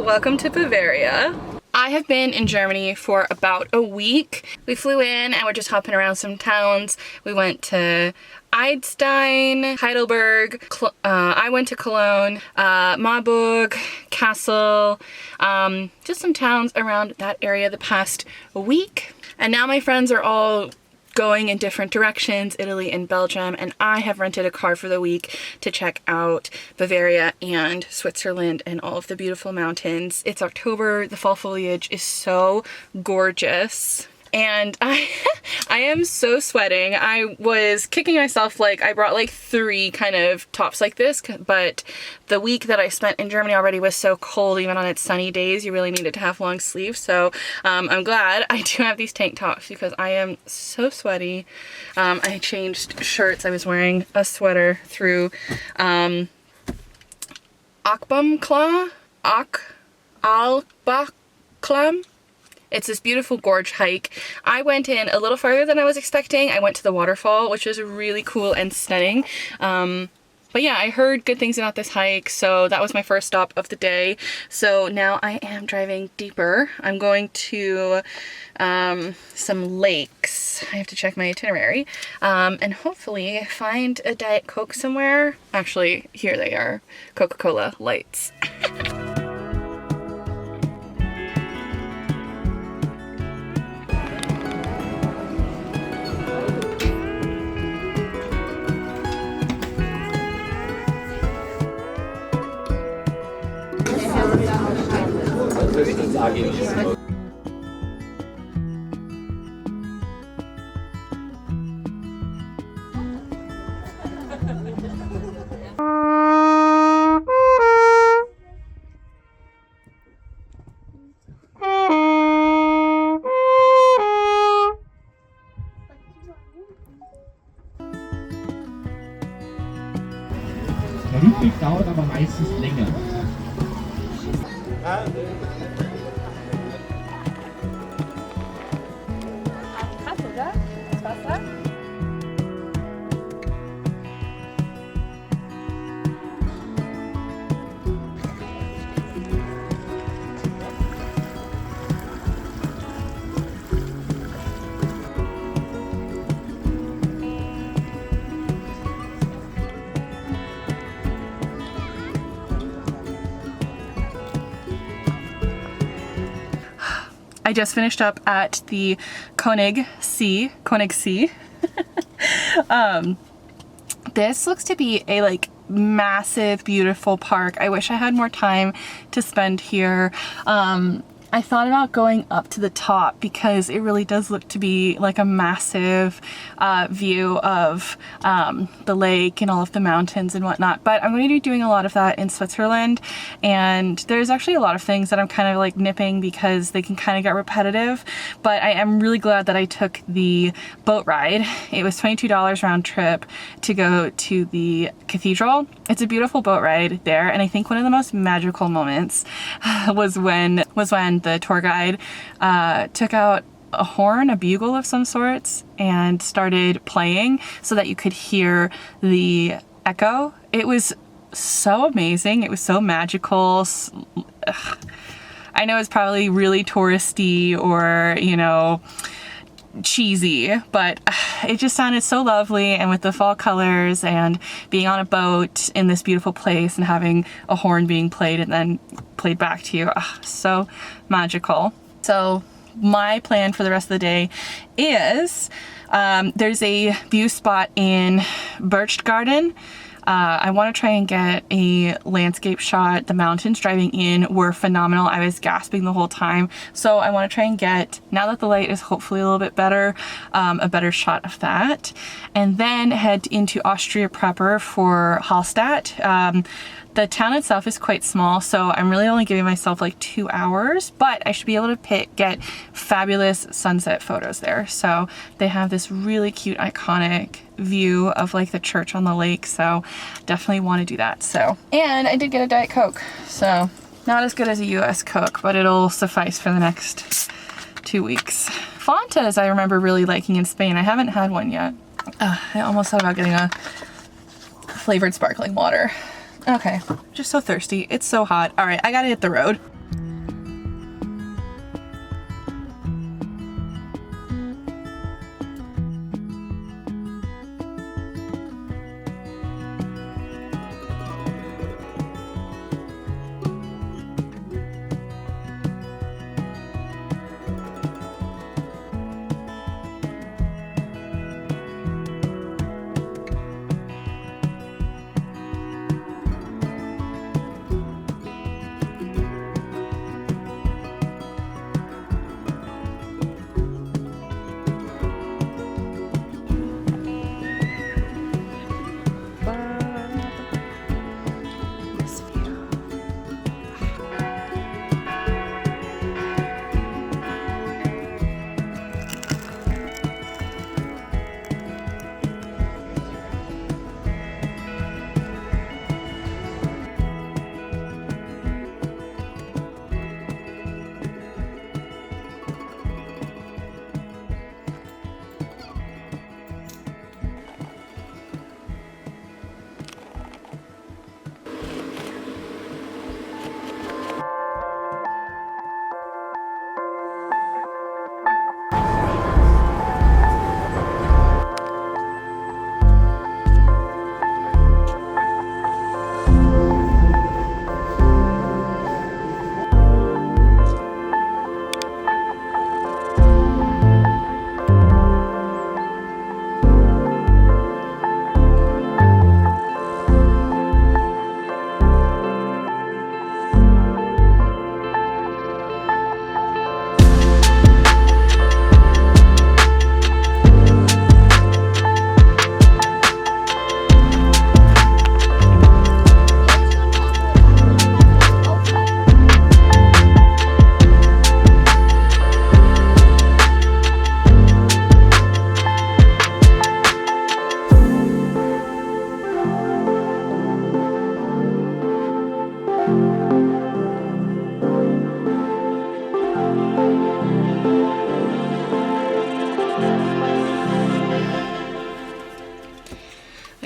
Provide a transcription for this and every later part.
welcome to Bavaria. I have been in Germany for about a week. We flew in and we're just hopping around some towns. We went to Eisenstein, Heidelberg, I went to Cologne, Marburg, Kassel, just some towns around that area the past week. And now my friends are all going in different directions, Italy and Belgium, and I have rented a car for the week to check out Bavaria and Switzerland and all of the beautiful mountains. It's October, the fall foliage is so gorgeous. And I am so sweating. I was kicking myself, like I brought like 3 kind of tops like this, but the week that I spent in Germany already was so cold. Even on its sunny days, you really needed to have long sleeves. So I'm glad I do have these tank tops because I am so sweaty. I changed shirts. I was wearing a sweater through Albachklam. It's this beautiful gorge hike. I went in a little farther than I was expecting. I went to the waterfall, which was really cool and stunning. But yeah, I heard good things about this hike, so that was my first stop of the day. So now I am driving deeper. I'm going to some lakes. I have to check my itinerary and hopefully find a Diet Coke somewhere. Actually, here they are, Coca-Cola lights. Der Rückweg dauert aber meistens länger. Krass, oder? Das Wasser? I just finished up at the Königssee. This looks to be a like massive, beautiful park. I wish I had more time to spend here. I thought about going up to the top because it really does look to be like a massive view of the lake and all of the mountains and whatnot. But I'm going to be doing a lot of that in Switzerland, and there's actually a lot of things that I'm kind of like nipping because they can kind of get repetitive. But I am really glad that I took the boat ride. It was $22 round trip to go to the cathedral. It's a beautiful boat ride there, and I think one of the most magical moments was when the tour guide took out a horn, a bugle of some sorts, and started playing so that you could hear the echo. It was so amazing. It was so magical. I know it's probably really touristy or, you know, cheesy, but it just sounded so lovely, and with the fall colors and being on a boat in this beautiful place and having a horn being played and then played back to you, so magical. So my plan for the rest of the day is there's a view spot in Berchtesgaden. I want to try and get a landscape shot. The mountains driving in were phenomenal. I was gasping the whole time. So I want to try and get, now that the light is hopefully a little bit better, a better shot of that. And then head into Austria proper for Hallstatt. The town itself is quite small, so I'm really only giving myself like 2 hours, but I should be able to get fabulous sunset photos there. So they have this really cute, iconic view of like the church on the lake, so definitely want to do that. So, and I did get a Diet Coke, so not as good as a US Coke, but it'll suffice for the next 2 weeks. Fantas I remember really liking in Spain. I haven't had one yet. I almost thought about getting a flavored sparkling water. Okay, just so thirsty. It's so hot. All right, I gotta hit the road.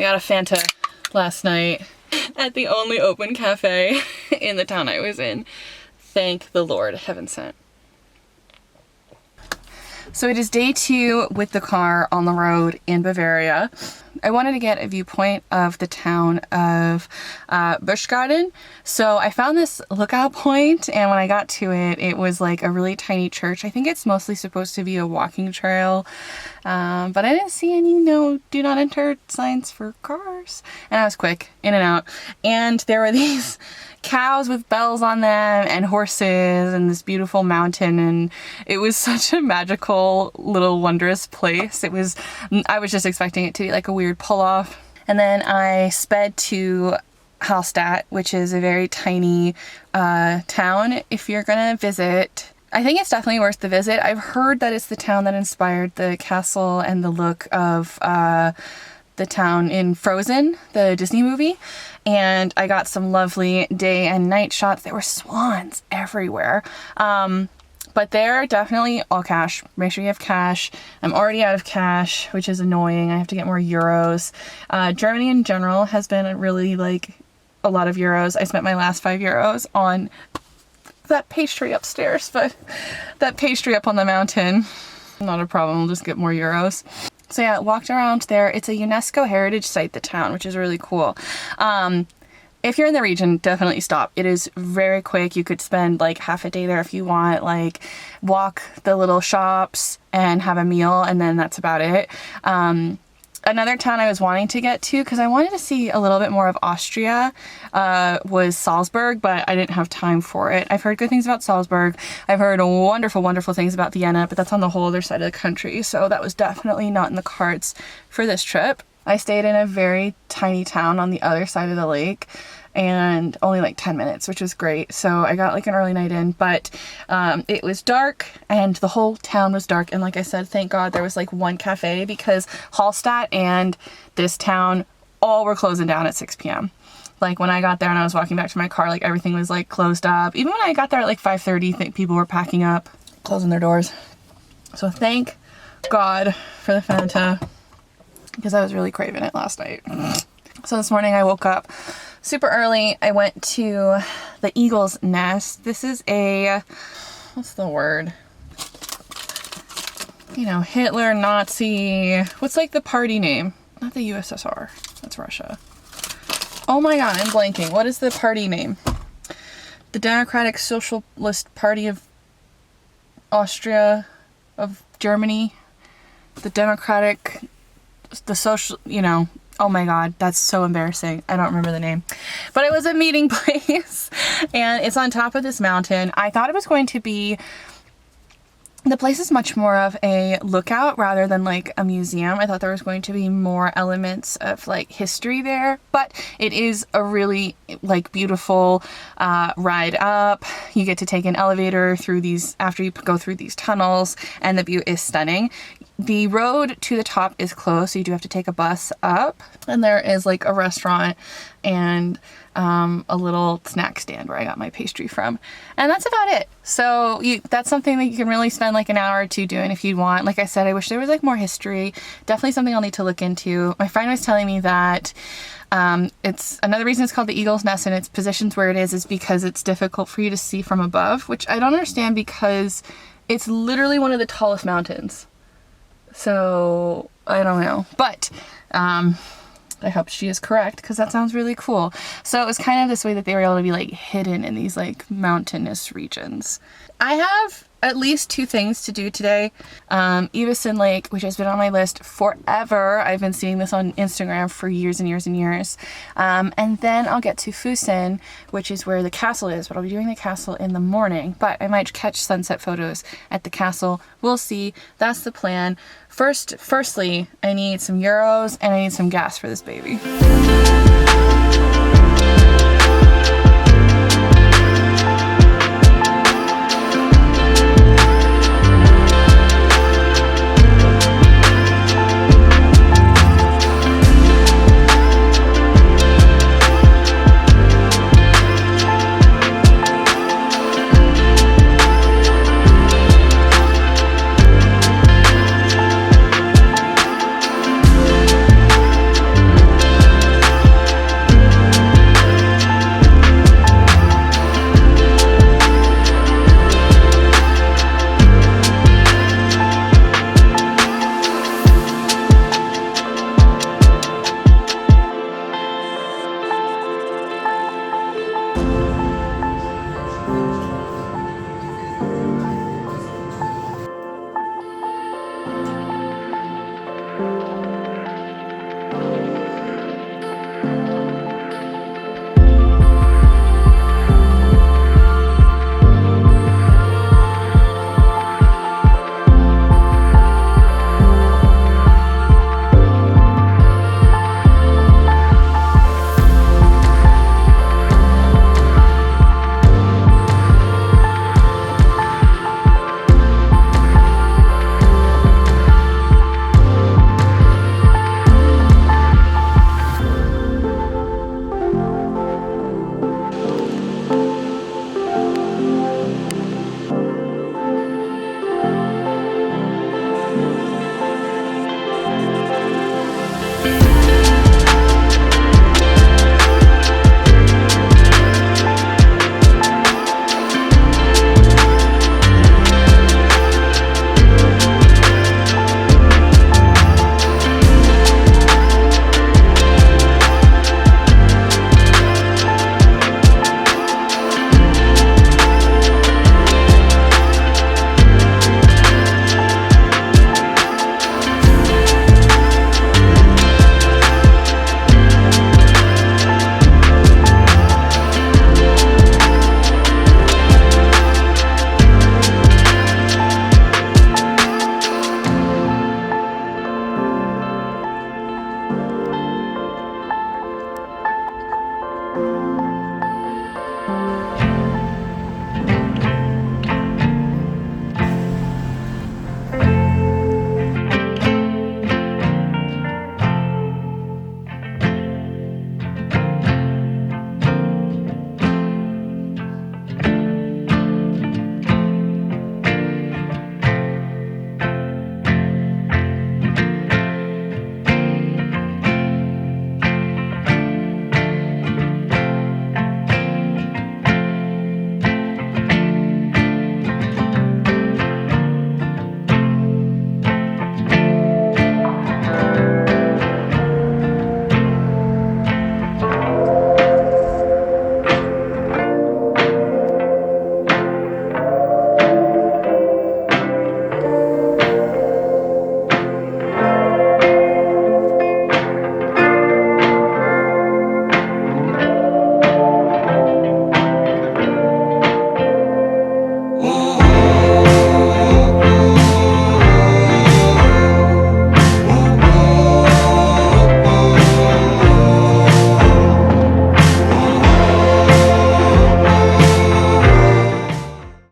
I got a Fanta last night at the only open cafe in the town I was in. Thank the Lord, heaven sent. So it is day 2 with the car on the road in Bavaria. I wanted to get a viewpoint of the town of Buschgarten. So I found this lookout point, and when I got to it, it was like a really tiny church. I think it's mostly supposed to be a walking trail, but I didn't see any do not enter signs for cars. And I was quick, in and out. And there were these cows with bells on them and horses and this beautiful mountain, and it was such a magical little wondrous place. I was just expecting it to be like a weird pull-off. And then I sped to Hallstatt, which is a very tiny town if you're gonna visit. I think it's definitely worth the visit. I've heard that it's the town that inspired the castle and the look of the town in Frozen, the Disney movie, and I got some lovely day and night shots. There were swans everywhere, but they're definitely all cash. Make sure you have cash. I'm already out of cash, which is annoying. I have to get more euros. Germany in general has been really like a lot of euros. I spent my last 5 euros on that pastry upstairs, but that pastry up on the mountain, not a problem. We'll just get more euros. So yeah, walked around there. It's a UNESCO heritage site, the town, which is really cool. If you're in the region, definitely stop. It is very quick. You could spend like half a day there if you want, like walk the little shops and have a meal, and then that's about it. Another town I was wanting to get to, because I wanted to see a little bit more of Austria, was Salzburg, but I didn't have time for it. I've heard good things about Salzburg. I've heard wonderful, wonderful things about Vienna, but that's on the whole other side of the country, so that was definitely not in the cards for this trip. I stayed in a very tiny town on the other side of the lake, and only like 10 minutes, which was great. So I got like an early night in, but it was dark and the whole town was dark. And like I said, thank God there was like one cafe, because Hallstatt and this town all were closing down at 6 p.m. Like when I got there and I was walking back to my car, like everything was like closed up. Even when I got there at like 5:30, I think people were packing up, closing their doors. So thank God for the Fanta, because I was really craving it last night. So this morning I woke up super early. I went to the Eagle's Nest. This is what's the word? You know, Hitler, Nazi. What's like the party name? Not the USSR. That's Russia. Oh my God, I'm blanking. What is the party name? The Democratic Socialist Party of Austria, of Germany. The social, oh my God, that's so embarrassing. I don't remember the name, but it was a meeting place and it's on top of this mountain. I thought it was going to be, the place is much more of a lookout rather than like a museum. I thought there was going to be more elements of like history there, but it is a really like beautiful ride up. You get to take an elevator through these, after you go through these tunnels, and the view is stunning. The road to the top is closed, so you do have to take a bus up, and there is like a restaurant and a little snack stand where I got my pastry from, and that's about it. So that's something that you can really spend like an hour or two doing if you want. Like I said, I wish there was like more history. Definitely something I'll need to look into. My friend was telling me that it's another reason it's called the Eagle's Nest and its positions where it is because it's difficult for you to see from above, which I don't understand, because it's literally one of the tallest mountains. So I don't know, but I hope she is correct, because that sounds really cool. So it was kind of this way that they were able to be like hidden in these like mountainous regions. I have at least 2 things to do today. Evison Lake, which has been on my list forever. I've been seeing this on Instagram for years and years and years. And then I'll get to Fusen, which is where the castle is, but I'll be doing the castle in the morning. But I might catch sunset photos at the castle. We'll see. That's the plan. Firstly, I need some euros and I need some gas for this baby.